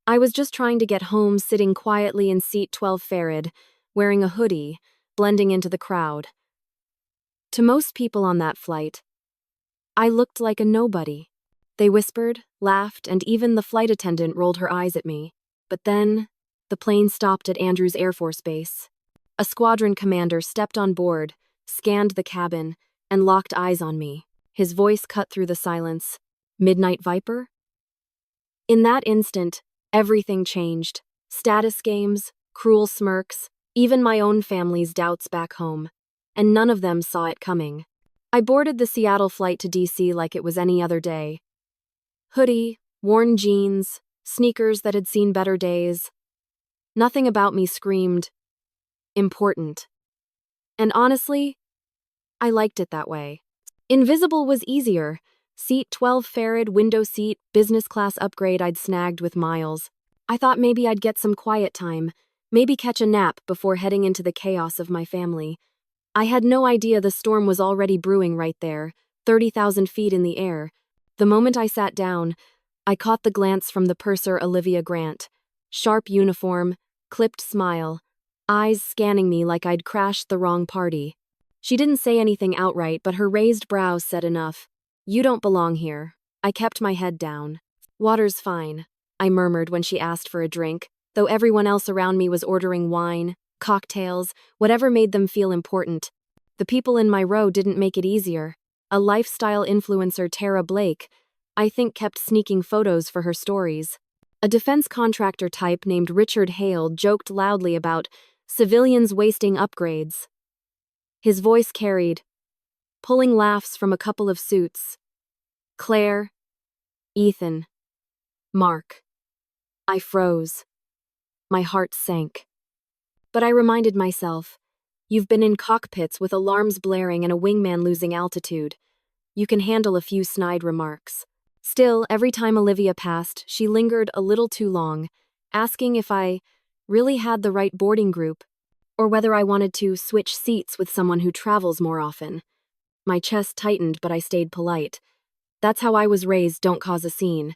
I was just trying to get home, sitting quietly in seat 12 Farid, wearing a hoodie, blending into the crowd. To most people on that flight, I looked like a nobody. They whispered, laughed, and even the flight attendant rolled her eyes at me. But then, the plane stopped at Andrews Air Force Base. A squadron commander stepped on board, scanned the cabin, and locked eyes on me. His voice cut through the silence. "Midnight Viper?" In that instant, everything changed. Status games, cruel smirks, even my own family's doubts back home. And none of them saw it coming. I boarded the Seattle flight to DC like it was any other day. Hoodie, worn jeans, sneakers that had seen better days. Nothing about me screamed, important. And honestly, I liked it that way. Invisible was easier. Seat 12 Farid, window seat, business class upgrade I'd snagged with miles. I thought maybe I'd get some quiet time, maybe catch a nap before heading into the chaos of my family. I had no idea the storm was already brewing right there, 30,000 feet in the air. The moment I sat down, I caught the glance from the purser Olivia Grant. Sharp uniform, clipped smile, eyes scanning me like I'd crashed the wrong party. She didn't say anything outright, but her raised brows said enough. "You don't belong here." I kept my head down. "Water's fine," I murmured when she asked for a drink, though everyone else around me was ordering wine, cocktails, whatever made them feel important. The people in my row didn't make it easier. A lifestyle influencer, Tara Blake, I think kept sneaking photos for her stories. A defense contractor type named Richard Hale joked loudly about civilians wasting upgrades. His voice carried, pulling laughs from a couple of suits. Claire, Ethan, Mark. I froze. My heart sank. But I reminded myself, you've been in cockpits with alarms blaring and a wingman losing altitude. You can handle a few snide remarks. Still, every time Olivia passed, she lingered a little too long, asking if I really had the right boarding group, or whether I wanted to switch seats with someone who travels more often. My chest tightened, but I stayed polite. That's how I was raised, don't cause a scene.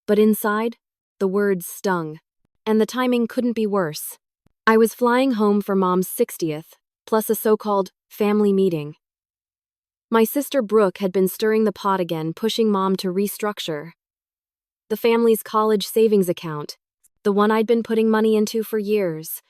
But inside, the words stung. And the timing couldn't be worse. I was flying home for Mom's 60th, plus a so-called family meeting. My sister Brooke had been stirring the pot again, pushing Mom to restructure the family's college savings account, the one I'd been putting money into for years.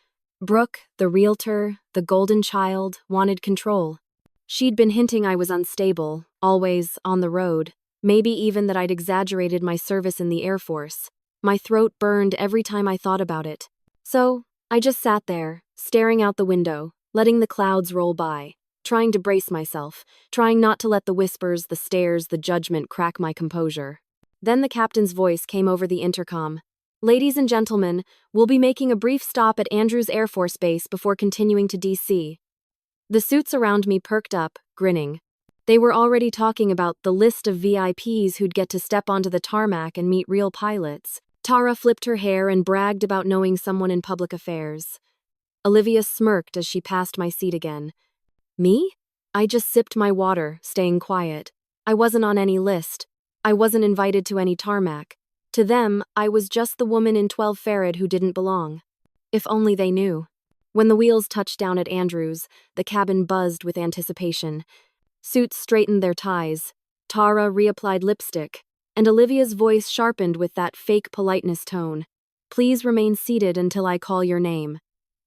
Brooke, the realtor, the golden child, wanted control. She'd been hinting I was unstable, always on the road, maybe even that I'd exaggerated my service in the Air Force. My throat burned every time I thought about it. So, I just sat there, staring out the window, letting the clouds roll by, trying to brace myself, trying not to let the whispers, the stares, the judgment crack my composure. Then the captain's voice came over the intercom. "Ladies and gentlemen, we'll be making a brief stop at Andrews Air Force Base before continuing to DC." The suits around me perked up, grinning. They were already talking about the list of VIPs who'd get to step onto the tarmac and meet real pilots. Tara flipped her hair and bragged about knowing someone in public affairs. Olivia smirked as she passed my seat again. Me? I just sipped my water, staying quiet. I wasn't on any list. I wasn't invited to any tarmac. To them, I was just the woman in 12 Farid who didn't belong. If only they knew. When the wheels touched down at Andrews, the cabin buzzed with anticipation. Suits straightened their ties. Tara reapplied lipstick, and Olivia's voice sharpened with that fake politeness tone. "Please remain seated until I call your name."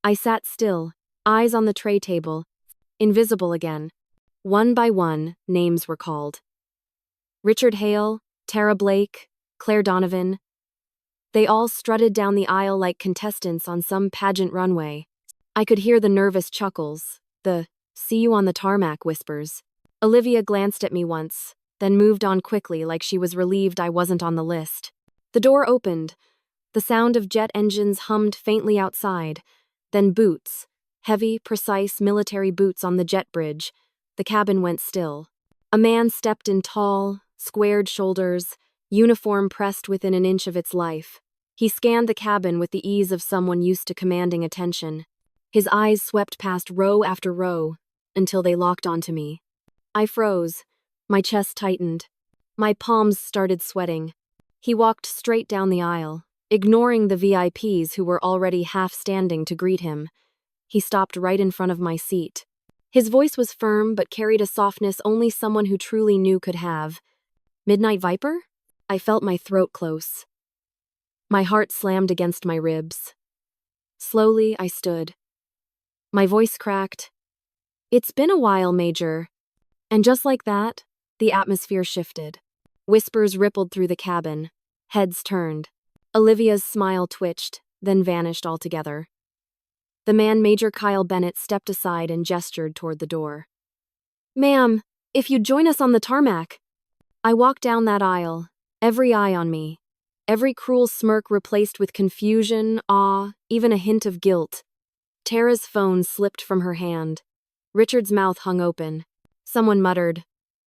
I sat still, eyes on the tray table, invisible again. One by one, names were called. Richard Hale, Tara Blake, Claire Donovan. They all strutted down the aisle like contestants on some pageant runway. I could hear the nervous chuckles, the "see you on the tarmac" whispers. Olivia glanced at me once, then moved on quickly like she was relieved I wasn't on the list. The door opened. The sound of jet engines hummed faintly outside. Then boots, heavy, precise military boots on the jet bridge. The cabin went still. A man stepped in, tall, squared shoulders, uniform pressed within an inch of its life. He scanned the cabin with the ease of someone used to commanding attention. His eyes swept past row after row, until they locked onto me. I froze. My chest tightened. My palms started sweating. He walked straight down the aisle, ignoring the VIPs who were already half standing to greet him. He stopped right in front of my seat. His voice was firm but carried a softness only someone who truly knew could have. Midnight Viper? I felt my throat close. My heart slammed against my ribs. Slowly, I stood. My voice cracked. It's been a while, Major. And just like that, the atmosphere shifted. Whispers rippled through the cabin. Heads turned. Olivia's smile twitched, then vanished altogether. The man Major Kyle Bennett stepped aside and gestured toward the door. Ma'am, if you'd join us on the tarmac. I walked down that aisle, every eye on me. Every cruel smirk replaced with confusion, awe, even a hint of guilt. Tara's phone slipped from her hand. Richard's mouth hung open. Someone muttered,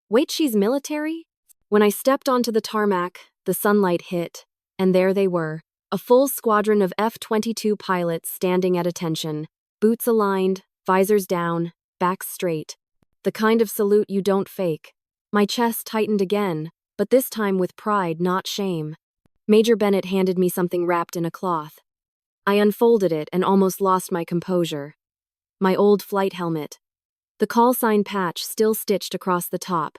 "Wait, she's military?" When I stepped onto the tarmac, the sunlight hit, and there they were, a full squadron of F-22 pilots standing at attention, boots aligned, visors down, backs straight. The kind of salute you don't fake. My chest tightened again, but this time with pride, not shame. Major Bennett handed me something wrapped in a cloth. I unfolded it and almost lost my composure. My old flight helmet. The call sign patch still stitched across the top.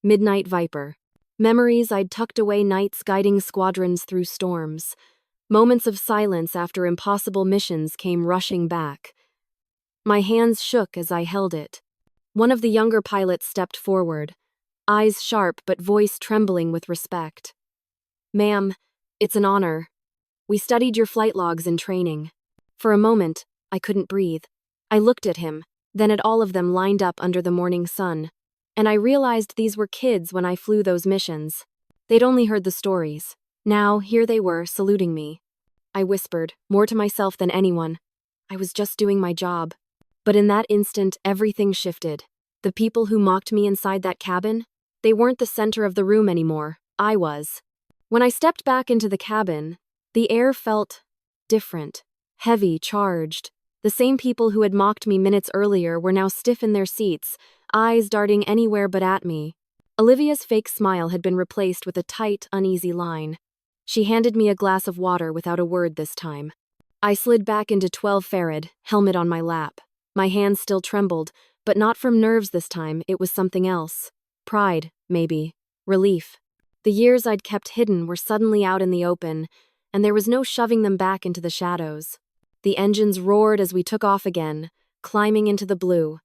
Midnight Viper. Memories I'd tucked away nights guiding squadrons through storms. Moments of silence after impossible missions came rushing back. My hands shook as I held it. One of the younger pilots stepped forward, eyes sharp but voice trembling with respect. "Ma'am, it's an honor. We studied your flight logs in training." For a moment, I couldn't breathe. I looked at him, then at all of them lined up under the morning sun, and I realized these were kids when I flew those missions. They'd only heard the stories. Now, here they were, saluting me. I whispered, more to myself than anyone, I was just doing my job. But in that instant, everything shifted. The people who mocked me inside that cabin, they weren't the center of the room anymore. I was. When I stepped back into the cabin, the air felt different, heavy, charged. The same people who had mocked me minutes earlier were now stiff in their seats, eyes darting anywhere but at me. Olivia's fake smile had been replaced with a tight, uneasy line. She handed me a glass of water without a word this time. I slid back into 12 Farad, helmet on my lap. My hands still trembled, but not from nerves this time, it was something else. Pride, maybe. Relief. The years I'd kept hidden were suddenly out in the open, and there was no shoving them back into the shadows. The engines roared as we took off again, climbing into the blue.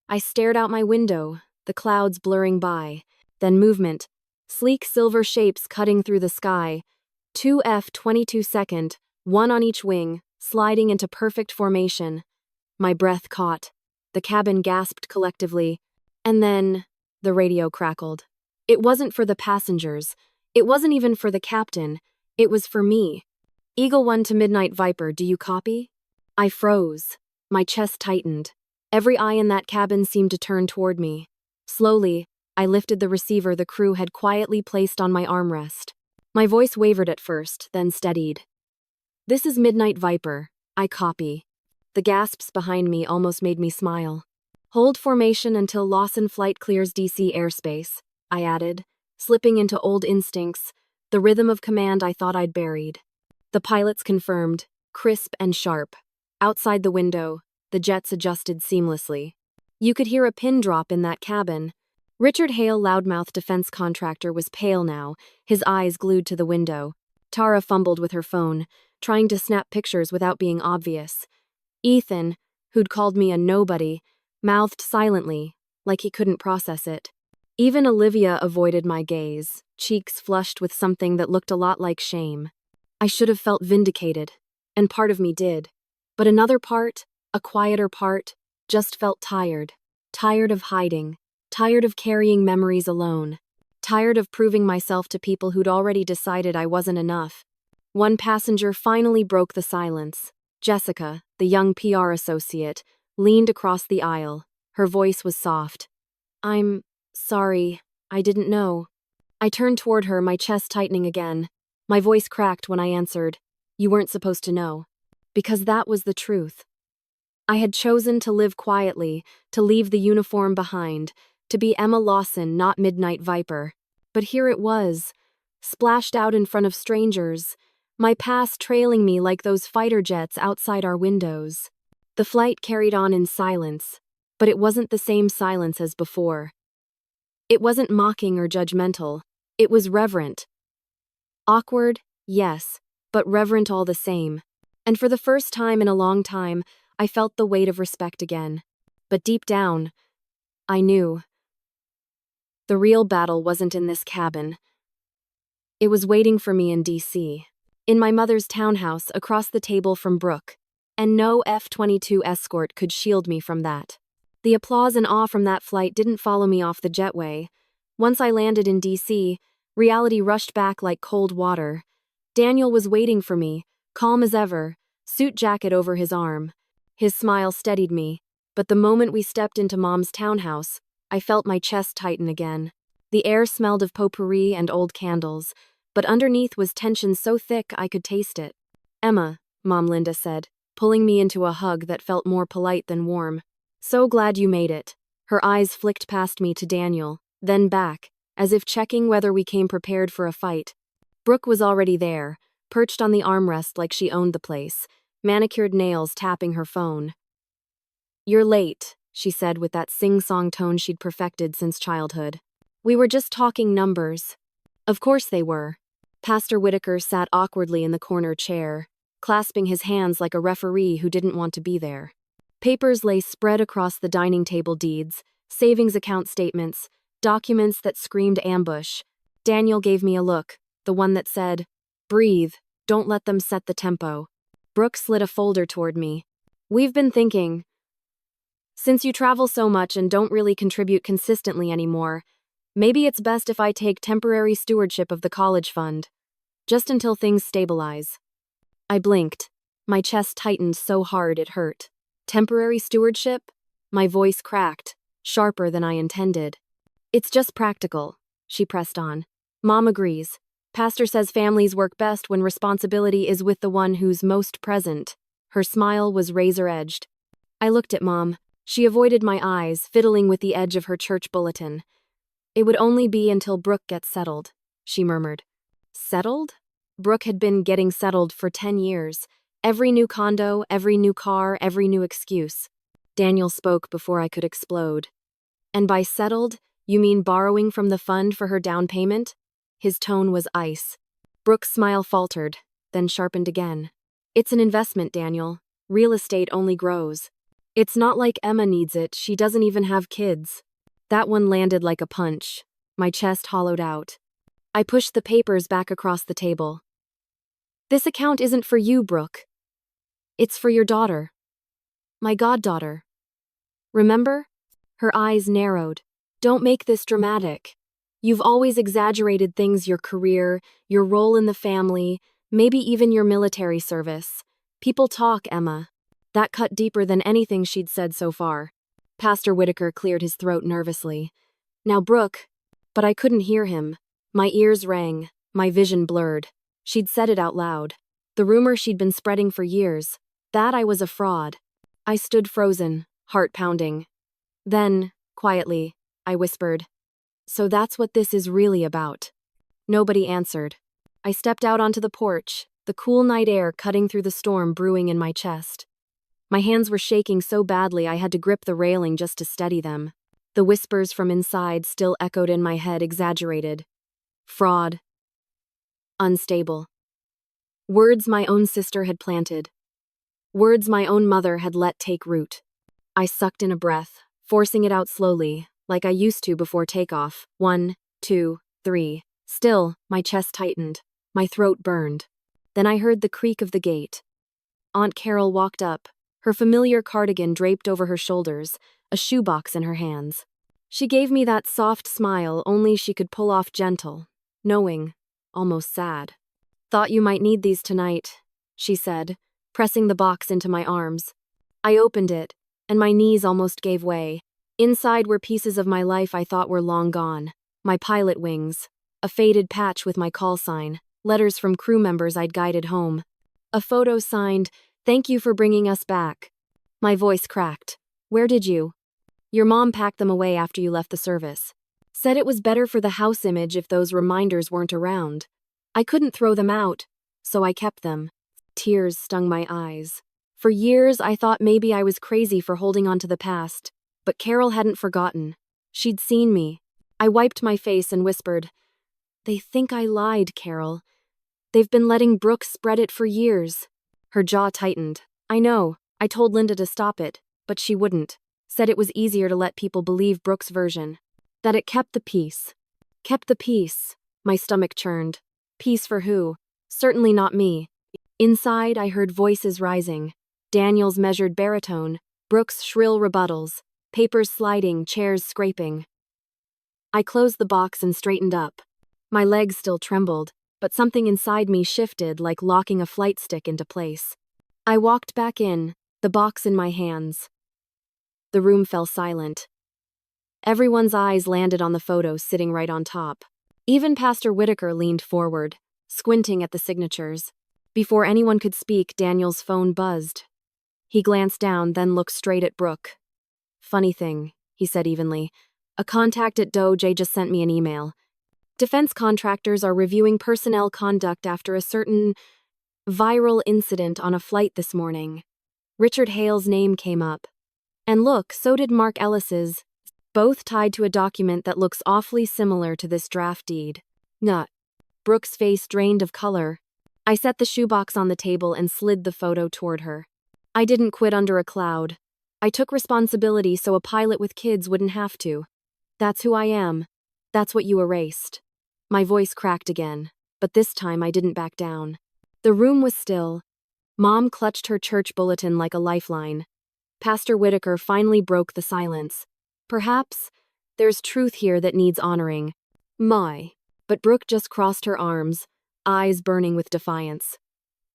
I stared out my window, the clouds blurring by. Then movement. Sleek silver shapes cutting through the sky. 2 F-22 second, one on each wing, sliding into perfect formation. My breath caught. The cabin gasped collectively. And then, the radio crackled. It wasn't for the passengers. It wasn't even for the captain. It was for me. Eagle 1 to Midnight Viper, do you copy? I froze. My chest tightened. Every eye in that cabin seemed to turn toward me. Slowly, I lifted the receiver the crew had quietly placed on my armrest. My voice wavered at first, then steadied. This is Midnight Viper. I copy. The gasps behind me almost made me smile. Hold formation until Lawson flight clears DC airspace, I added, slipping into old instincts, the rhythm of command I thought I'd buried. The pilots confirmed, crisp and sharp. Outside the window, the jets adjusted seamlessly. You could hear a pin drop in that cabin. Richard Hale, loudmouth defense contractor, was pale now, his eyes glued to the window. Tara fumbled with her phone, trying to snap pictures without being obvious. Ethan, who'd called me a nobody, mouthed silently, like he couldn't process it. Even Olivia avoided my gaze, cheeks flushed with something that looked a lot like shame. I should have felt vindicated, and part of me did. But another part, a quieter part, just felt tired. Tired of hiding. Tired of carrying memories alone. Tired of proving myself to people who'd already decided I wasn't enough. One passenger finally broke the silence. Jessica, the young PR associate, leaned across the aisle. Her voice was soft. "I'm sorry, I didn't know." I turned toward her, my chest tightening again. My voice cracked when I answered, "You weren't supposed to know." Because that was the truth. I had chosen to live quietly, to leave the uniform behind, to be Emma Lawson, not Midnight Viper. But here it was, splashed out in front of strangers, my past trailing me like those fighter jets outside our windows. The flight carried on in silence, but it wasn't the same silence as before. It wasn't mocking or judgmental. It was reverent. Awkward, yes, but reverent all the same. And for the first time in a long time, I felt the weight of respect again. But deep down, I knew. The real battle wasn't in this cabin. It was waiting for me in D.C., in my mother's townhouse across the table from Brooke, and no F-22 escort could shield me from that. The applause and awe from that flight didn't follow me off the jetway. Once I landed in D.C., reality rushed back like cold water. Daniel was waiting for me, calm as ever, suit jacket over his arm. His smile steadied me, but the moment we stepped into Mom's townhouse, I felt my chest tighten again. The air smelled of potpourri and old candles, but underneath was tension so thick I could taste it. "Emma," Mom Linda said, pulling me into a hug that felt more polite than warm. "So glad you made it." Her eyes flicked past me to Daniel, then back, as if checking whether we came prepared for a fight. Brooke was already there, perched on the armrest like she owned the place, manicured nails tapping her phone. "You're late," she said with that sing-song tone she'd perfected since childhood. "We were just talking numbers." Of course they were. Pastor Whitaker sat awkwardly in the corner chair, clasping his hands like a referee who didn't want to be there. Papers lay spread across the dining table: deeds, savings account statements, documents that screamed ambush. Daniel gave me a look, the one that said, "Breathe, don't let them set the tempo." Brooke slid a folder toward me. "We've been thinking. Since you travel so much and don't really contribute consistently anymore, maybe it's best if I take temporary stewardship of the college fund. Just until things stabilize." I blinked. My chest tightened so hard it hurt. Temporary stewardship? My voice cracked, sharper than I intended. "It's just practical," she pressed on. "Mom agrees. Pastor says families work best when responsibility is with the one who's most present." Her smile was razor-edged. I looked at Mom. She avoided my eyes, fiddling with the edge of her church bulletin. "It would only be until Brooke gets settled," she murmured. Settled? Brooke had been getting settled for 10 years. Every new condo, every new car, every new excuse. Daniel spoke before I could explode. "And by settled, you mean borrowing from the fund for her down payment?" His tone was ice. Brooke's smile faltered, then sharpened again. "It's an investment, Daniel. Real estate only grows. It's not like Emma needs it, she doesn't even have kids." That one landed like a punch. My chest hollowed out. I pushed the papers back across the table. "This account isn't for you, Brooke. It's for your daughter. My goddaughter. Remember?" Her eyes narrowed. "Don't make this dramatic. You've always exaggerated things: your career, your role in the family, maybe even your military service. People talk, Emma." That cut deeper than anything she'd said so far. Pastor Whitaker cleared his throat nervously. "Now, Brooke," but I couldn't hear him. My ears rang, my vision blurred. She'd said it out loud. The rumor she'd been spreading for years, that I was a fraud. I stood frozen, heart pounding. Then, quietly, I whispered, "So that's what this is really about." Nobody answered. I stepped out onto the porch, the cool night air cutting through the storm brewing in my chest. My hands were shaking so badly I had to grip the railing just to steady them. The whispers from inside still echoed in my head, exaggerated. Fraud. Unstable. Words my own sister had planted. Words my own mother had let take root. I sucked in a breath, forcing it out slowly, like I used to before takeoff. 1, 2, 3. Still, my chest tightened. My throat burned. Then I heard the creak of the gate. Aunt Carol walked up, her familiar cardigan draped over her shoulders, a shoebox in her hands. She gave me that soft smile only she could pull off, gentle, knowing, almost sad. "Thought you might need these tonight," she said, pressing the box into my arms. I opened it, and my knees almost gave way. Inside were pieces of my life I thought were long gone. My pilot wings, a faded patch with my call sign, letters from crew members I'd guided home. A photo signed, "Thank you for bringing us back." My voice cracked. "Where did you?" "Your mom packed them away after you left the service. Said it was better for the house image if those reminders weren't around." I couldn't throw them out, so I kept them. Tears stung my eyes. For years, I thought maybe I was crazy for holding on to the past, but Carol hadn't forgotten. She'd seen me. I wiped my face and whispered, "They think I lied, Carol. They've been letting Brooke spread it for years." Her jaw tightened. "I know. I told Linda to stop it, but she wouldn't. Said it was easier to let people believe Brooke's version. That it kept the peace." Kept the peace. My stomach churned. Peace for who? Certainly not me. Inside, I heard voices rising. Daniel's measured baritone, Brooke's shrill rebuttals, papers sliding, chairs scraping. I closed the box and straightened up. My legs still trembled, but something inside me shifted like locking a flight stick into place. I walked back in, the box in my hands. The room fell silent. Everyone's eyes landed on the photo sitting right on top. Even Pastor Whitaker leaned forward, squinting at the signatures. Before anyone could speak, Daniel's phone buzzed. He glanced down, then looked straight at Brooke. "Funny thing," he said evenly. "A contact at DOJ just sent me an email. Defense contractors are reviewing personnel conduct after a certain viral incident on a flight this morning. Richard Hale's name came up. And look, so did Mark Ellis's, both tied to a document that looks awfully similar to this draft deed." Nut. Brooke's face drained of color. I set the shoebox on the table and slid the photo toward her. "I didn't quit under a cloud. I took responsibility so a pilot with kids wouldn't have to. That's who I am. That's what you erased." My voice cracked again, but this time I didn't back down. The room was still. Mom clutched her church bulletin like a lifeline. Pastor Whitaker finally broke the silence. "Perhaps there's truth here that needs honoring." But Brooke just crossed her arms, eyes burning with defiance.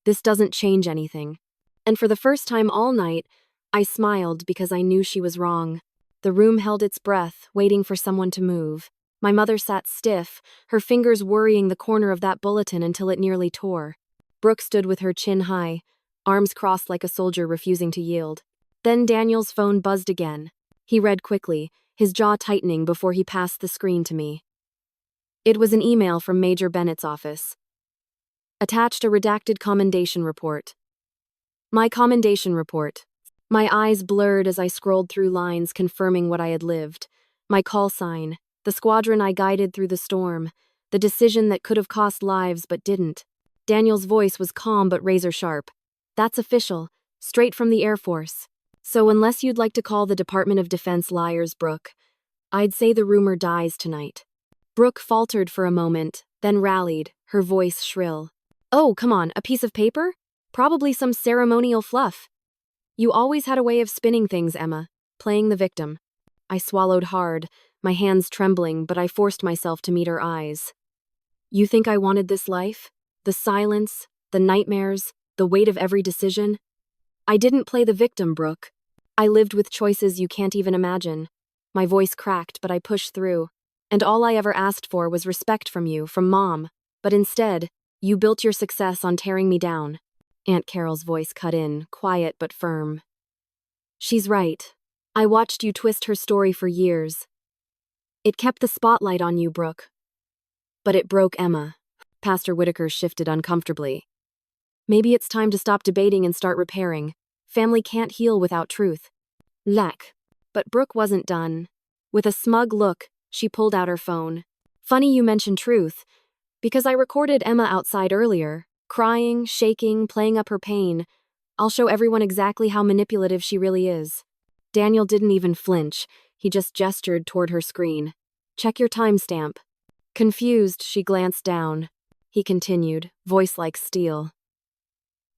"This doesn't change anything." And for the first time all night, I smiled because I knew she was wrong. The room held its breath, waiting for someone to move. My mother sat stiff, her fingers worrying the corner of that bulletin until it nearly tore. Brooke stood with her chin high, arms crossed like a soldier refusing to yield. Then Daniel's phone buzzed again. He read quickly, his jaw tightening before he passed the screen to me. It was an email from Major Bennett's office. Attached a redacted commendation report. My commendation report. My eyes blurred as I scrolled through lines confirming what I had lived. My call sign, the squadron I guided through the storm, the decision that could have cost lives but didn't. Daniel's voice was calm but razor sharp. "That's official, straight from the Air Force. So unless you'd like to call the Department of Defense liars, Brooke, I'd say the rumor dies tonight." Brooke faltered for a moment, then rallied, her voice shrill. "Oh, come on, a piece of paper? Probably some ceremonial fluff. You always had a way of spinning things, Emma, playing the victim." I swallowed hard, my hands trembling, but I forced myself to meet her eyes. "You think I wanted this life? The silence, the nightmares, the weight of every decision? I didn't play the victim, Brooke. I lived with choices you can't even imagine." My voice cracked, but I pushed through. "And all I ever asked for was respect from you, from Mom. But instead, you built your success on tearing me down." Aunt Carol's voice cut in, quiet but firm. "She's right. I watched you twist her story for years. It kept the spotlight on you, Brooke. But it broke Emma." Pastor Whitaker shifted uncomfortably. "Maybe it's time to stop debating and start repairing. Family can't heal without truth." Lack. But Brooke wasn't done. With a smug look, she pulled out her phone. "Funny you mention truth, because I recorded Emma outside earlier, crying, shaking, playing up her pain. I'll show everyone exactly how manipulative she really is." Daniel didn't even flinch, he just gestured toward her screen. "Check your timestamp." Confused, she glanced down. He continued, voice like steel.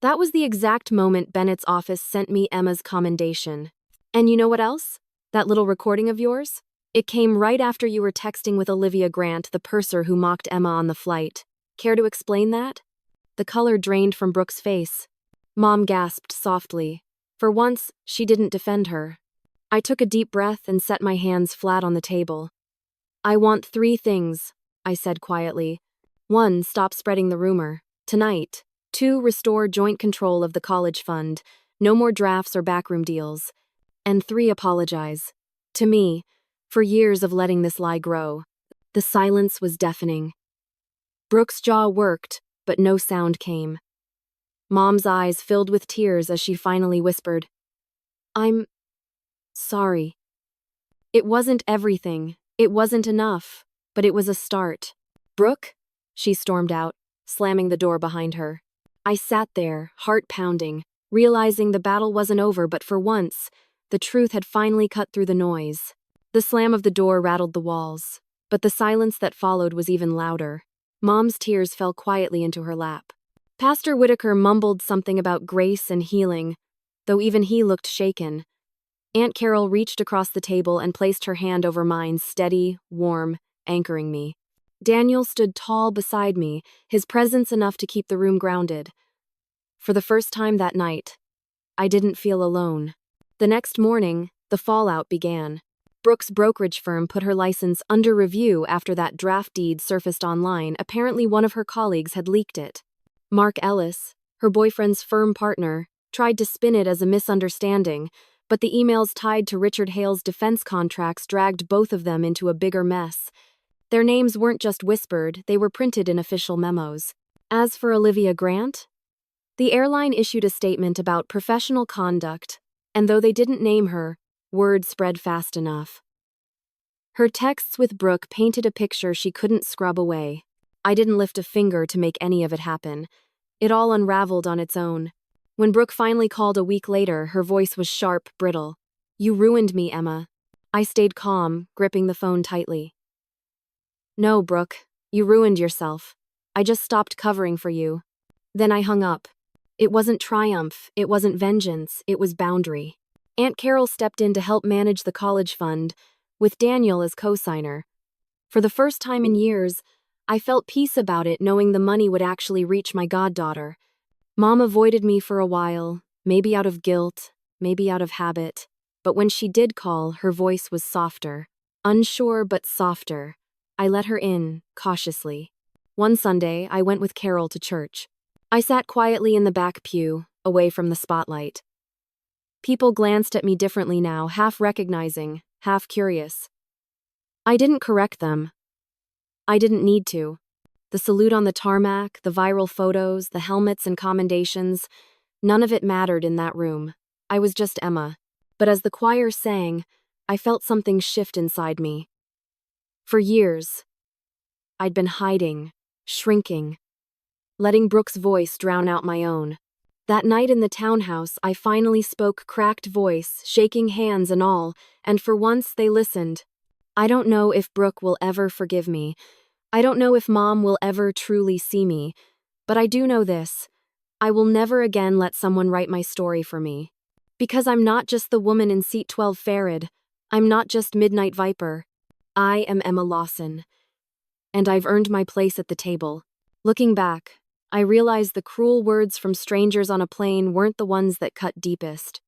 "That was the exact moment Bennett's office sent me Emma's commendation. And you know what else? That little recording of yours? It came right after you were texting with Olivia Grant, the purser who mocked Emma on the flight. Care to explain that?" The color drained from Brooke's face. Mom gasped softly. For once, she didn't defend her. I took a deep breath and set my hands flat on the table. "I want 3 things," I said quietly. 1, stop spreading the rumor. Tonight. 2, restore joint control of the college fund. No more drafts or backroom deals. And 3, apologize. To me, for years of letting this lie grow. The silence was deafening. Brooke's jaw worked, but no sound came. Mom's eyes filled with tears as she finally whispered, "I'm sorry. It wasn't everything. It wasn't enough. But it was a start." "Brooke?" she stormed out, slamming the door behind her. I sat there, heart pounding, realizing the battle wasn't over, but for once, the truth had finally cut through the noise. The slam of the door rattled the walls, but the silence that followed was even louder. Mom's tears fell quietly into her lap. Pastor Whitaker mumbled something about grace and healing, though even he looked shaken. Aunt Carol reached across the table and placed her hand over mine, steady, warm, anchoring me. Daniel stood tall beside me, his presence enough to keep the room grounded. For the first time that night, I didn't feel alone. The next morning, the fallout began. Brooke's brokerage firm put her license under review after that draft deed surfaced online. Apparently one of her colleagues had leaked it. Mark Ellis, her boyfriend's firm partner, tried to spin it as a misunderstanding, but the emails tied to Richard Hale's defense contracts dragged both of them into a bigger mess. Their names weren't just whispered, they were printed in official memos. As for Olivia Grant, the airline issued a statement about professional conduct, and though they didn't name her, word spread fast enough. Her texts with Brooke painted a picture she couldn't scrub away. I didn't lift a finger to make any of it happen. It all unraveled on its own. When Brooke finally called a week later, her voice was sharp, brittle. "You ruined me, Emma." I stayed calm, gripping the phone tightly. "No, Brooke, you ruined yourself. I just stopped covering for you." Then I hung up. It wasn't triumph, it wasn't vengeance, it was boundary. Aunt Carol stepped in to help manage the college fund, with Daniel as co-signer. For the first time in years, I felt peace about it, knowing the money would actually reach my goddaughter. Mom avoided me for a while, maybe out of guilt, maybe out of habit, but when she did call, her voice was softer. Unsure but softer. I let her in, cautiously. One Sunday, I went with Carol to church. I sat quietly in the back pew, away from the spotlight. People glanced at me differently now, half recognizing, half curious. I didn't correct them. I didn't need to. The salute on the tarmac, the viral photos, the helmets and commendations, none of it mattered in that room. I was just Emma. But as the choir sang, I felt something shift inside me. For years, I'd been hiding, shrinking, letting Brooke's voice drown out my own. That night in the townhouse, I finally spoke, cracked voice, shaking hands and all, and for once they listened. I don't know if Brooke will ever forgive me. I don't know if Mom will ever truly see me. But I do know this. I will never again let someone write my story for me. Because I'm not just the woman in seat 12 Farid. I'm not just Midnight Viper. I am Emma Lawson. And I've earned my place at the table. Looking back, I realized the cruel words from strangers on a plane weren't the ones that cut deepest.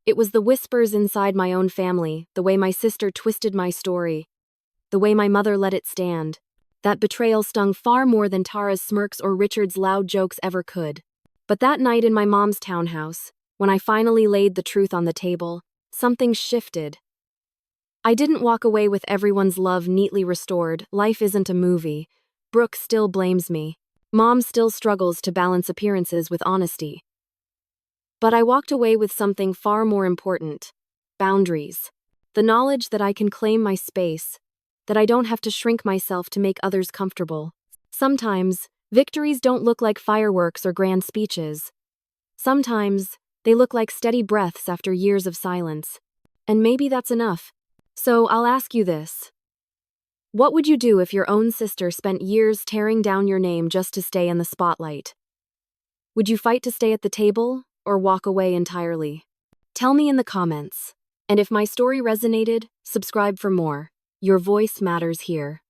It was the whispers inside my own family, the way my sister twisted my story, the way my mother let it stand. That betrayal stung far more than Tara's smirks or Richard's loud jokes ever could. But that night in my mom's townhouse, when I finally laid the truth on the table, something shifted. I didn't walk away with everyone's love neatly restored. Life isn't a movie. Brooke still blames me. Mom still struggles to balance appearances with honesty. But I walked away with something far more important. Boundaries. The knowledge that I can claim my space, that I don't have to shrink myself to make others comfortable. Sometimes, victories don't look like fireworks or grand speeches. Sometimes, they look like steady breaths after years of silence. And maybe that's enough. So I'll ask you this. What would you do if your own sister spent years tearing down your name just to stay in the spotlight? Would you fight to stay at the table, or walk away entirely? Tell me in the comments. And if my story resonated, subscribe for more. Your voice matters here.